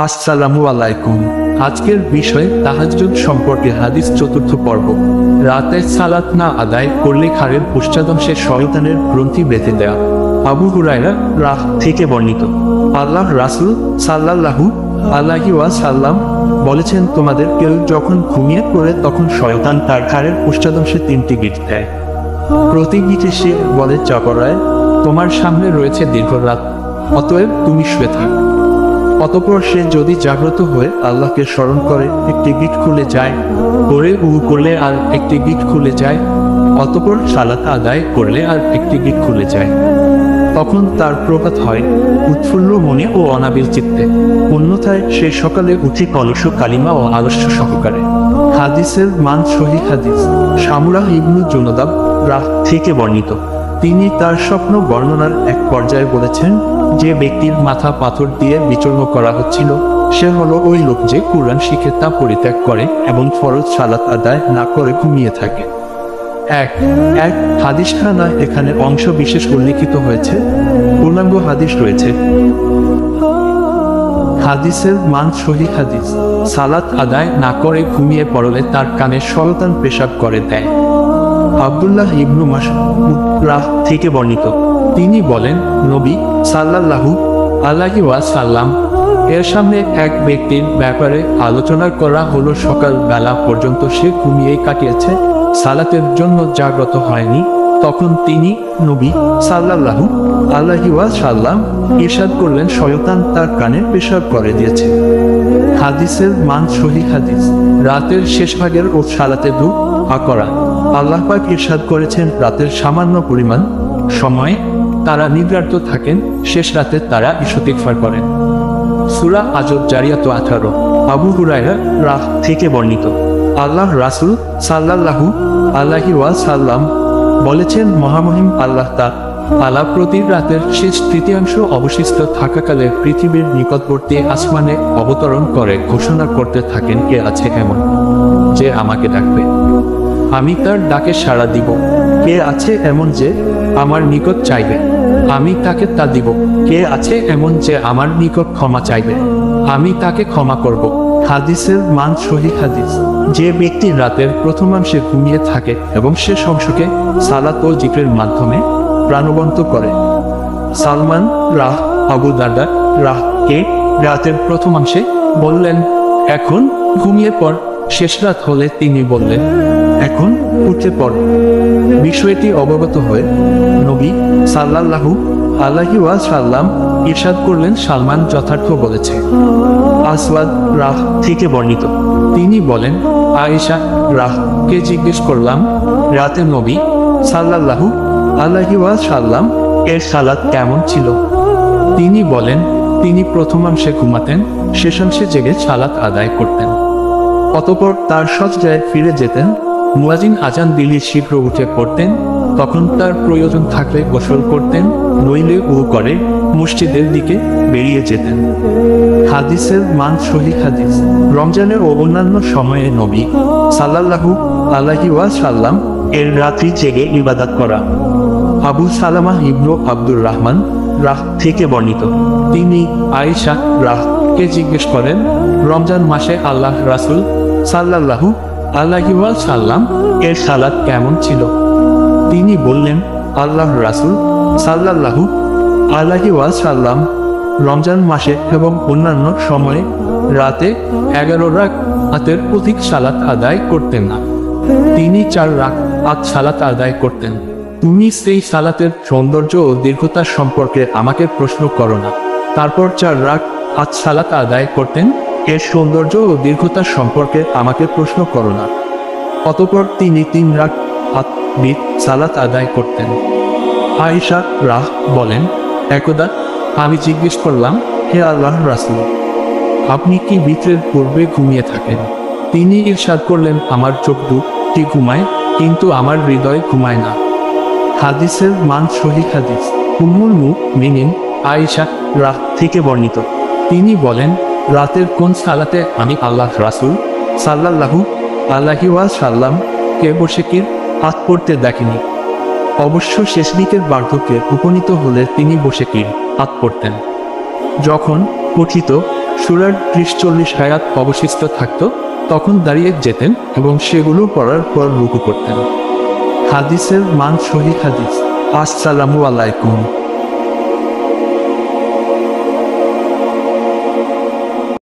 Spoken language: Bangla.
আসসালামু আলাইকুম। আজকের বিষয় তাহাজ্জুদ সম্পর্কে হাদিস চতুর্থ পর্ব। রাতে সালাত না আদায় করলে ঘাড়ের পশ্চাদংশে শয়তানের গ্রন্থি বেঁধে দেয়া। আবু হুরায়রা রাহ থেকে বর্ণিত, আল্লাহ রাসূল সাল্লাল্লাহু আলাইহি ওয়াসাল্লাম বলেছেন, তোমাদের কেউ যখন ঘুমিয়ে পড়ে তখন শয়তান তার ঘাড়ের পশ্চাদংশে 3টি গিঁট দেয়। প্রতি গিঁটে সে বলে চাপড়ায়, তোমার সামনে রয়েছে দীর্ঘ রাত, অতএব তুমি শুয়ে থাক। অতঃপর সে যদি জাগ্রত হয়ে আল্লাহকে স্মরণ করে একটি গিট খুলে যায়, পরে করলে আর একটি গিট খুলে যায়, অতঃপর সালাত আদায় করলে আর একটি গিট খুলে যায়। তখন তার প্রভাত হয় উৎফুল্ল মনে ও অনাবিল চিত্তে, অন্যথায় সে সকালে উঠে কলস কালিমা ও আলস্য সহকারে। হাদিসের মান সহিহ হাদিস। সামুরাহ ইবনু জুনদাব রাহ থেকে বর্ণিত, তিনি তার স্বপ্ন বর্ণনার এক পর্যায়ে বলেছেন, যে ব্যক্তির মাথা পাথর দিয়ে বিচূর্ণ করা হচ্ছিল সে হলো ওই লোক যে কুরআন শিখে তা পরিত্যাগ করে এবং ফরজ সালাত আদায় না করে ঘুমিয়ে থাকে। এক হাদিসখানায় এখানে অংশ বিশেষ উল্লিখিত হয়েছে, পূর্ণাঙ্গ হাদিস রয়েছে। হাদিসের মান সহিহ হাদিস। সালাত আদায় না করে ঘুমিয়ে পড়লে তার কানে শয়তান পেশাব করে দেয়। আব্দুল্লাহ ইবনু মাসউদ রাহ থেকে বর্ণিত, তিনি বলেন, নবী সাল্লাল্লাহু আলাইহি ওয়াসাল্লাম এর সামনে এক ব্যক্তির ব্যাপারে আলোচনা করা হলো। সকাল বেলা পর্যন্ত সে ঘুমিয়ে কাটিয়েছে, সালাতের জন্য জাগ্রত হয়নি। তখন তিনি নবী সাল্লাল্লাহু আলাইহি ওয়াসাল্লাম ইরশাদ করলেন, শয়তান তার কানে পেশাব করে দিয়েছে। হাদিসের মান সহিহ হাদিস। রাতের শেষ ভাগের ও সালাতে দুআ করা। আল্লাহ পাক ইরশাদ করেছেন, রাতের সামান্য পরিমাণ সময় তারা নিদ্রার্ত থাকেন, শেষ রাতে তারা ইস্তিগফার করেন। সূরা আজ-জারিয়াত 18। আবু হুরায়রা রাহ থেকে বর্ণিত, আল্লাহ রাসূল সাল্লাল্লাহু আলাইহি ওয়াসাল্লাম বলেছেন, মহামহিম আল্লাহ তাআলা প্রতি রাতের শেষ তৃতীয়াংশ অবশিষ্ট থাকাকালে পৃথিবীর নিকটবর্তী আসমানে অবতরণ করে ঘোষণা করতে থাকেন, কে আছে এমন যে আমাকে ডাকবে, আমি তার ডাকে সাড়া দিব। কে আছে এমন যে আমার নিকট চাইবে, আমি তাকে তা দিব। কে আছে এমন যে আমার নিকট ক্ষমা চাইবে, আমি তাকে ক্ষমা করব। হাদিসের মান সহিহ হাদিস। যে ব্যক্তি রাতের প্রথমাংশে ঘুমিয়ে থাকে এবং শেষ অংশকে সালাত ও জিকরের মাধ্যমে প্রাণবন্ত করে। সালমান রাহ আবু দারদা রাহ কে রাতের প্রথমাংশে বললেন, এখন ঘুমিয়ে পড়। শেষ রাত হলে তিনি বললেন, এখন উঠে পড়। বিষয়টি অবগত হয়ে নবী সাল্লাল্লাহু আলাইহি ওয়াসাল্লাম ইরশাদ করলেন, সালমান যথার্থ বলেছে। আসওয়াদ রাহ থেকে বর্ণিত, তিনি বলেন, আয়েশা রাহকে জিজ্ঞেস করলাম, রাতে নবী সাল্লাল্লাহু আলাইহি ওয়াসাল্লাম এর সালাত কেমন ছিল? তিনি বলেন, তিনি প্রথমাংশে ঘুমাতেন, শেষাংশে জেগে সালাত আদায় করতেন। অতঃপর তার শয্যায় ফিরে যেতেন। মুয়াজ্জিন আজান দিলে শীঘ্র উঠে পড়তেন। তখন তার প্রয়োজন থাকলে গোসল করতেন, নইলে করে মসজিদের দিকে বেরিয়ে যেতেন। হাদিসের মান সহিহ হাদিস। রমজানের ও অন্যান্য সময়ে নবী সাল্লাল্লাহু আলাইহি ওয়াসাল্লাম এর রাত্রি জেগে ইবাদত করা। আবু সালামা ইবনু আব্দুর রহমান রাহ থেকে বর্ণিত, তিনি আয়েশা রাহকে জিজ্ঞেস করেন, রমজান মাসে আল্লাহ রাসূল সাল্লাল্লাহু আলাইহি ওয়াসাল্লাম এর সালাত কেমন ছিল? তিনি বললেন, আল্লাহ রাসূল সাল্লাল্লাহু আলাইহি ওয়াসাল্লাম রমজান মাসে এবং অন্যান্য সময়ে রাতে 11 রাকাতের অধিক সালাত আদায় করতেন না। তিনি 4 রাকাত সালাত আদায় করতেন। তুমি সেই সালাতের সৌন্দর্য ও দীর্ঘতা সম্পর্কে আমাকে প্রশ্ন করো না। তারপর 4 রাকাত সালাত আদায় করতেন, এর সৌন্দর্য ও দীর্ঘতা সম্পর্কে আমাকে প্রশ্ন করো না। অতঃপর তিনি 3 রাকাত সালাত আদায় করতেন। আয়েশা রাহ বলেন, একদা আমি জিজ্ঞেস করলাম, হে আল্লাহর রাসূল, আপনি কি বিতরের পূর্বে ঘুমিয়ে থাকেন? তিনি ইরশাদ করলেন, আমার চোখ দুটি ঘুমায়, কিন্তু আমার হৃদয় ঘুমায় না। হাদিসের মান সহিহ হাদিস। উম্মুল মুমিনিন আয়েশা রাহ থেকে বর্ণিত, তিনি বলেন, রাতের কোন সালাতে আমি আল্লাহ রাসূল সাল্লাল্লাহু আলাইহি ওয়াসাল্লাম কে বসে কিরাত পড়তে দেখিনি। অবশ্য শেষ দিকের বার্ধক্যে উপনীত হলে তিনি বসে কিরাত পড়তেন। যখন কথিত সূরার 30-40 আয়াত অবশিষ্ট থাকত, তখন দাঁড়িয়ে যেতেন এবং সেগুলো পড়ার পর রুকু করতেন। হাদিসের মান সহিহ হাদিস। আসসালামু আলাইকুম।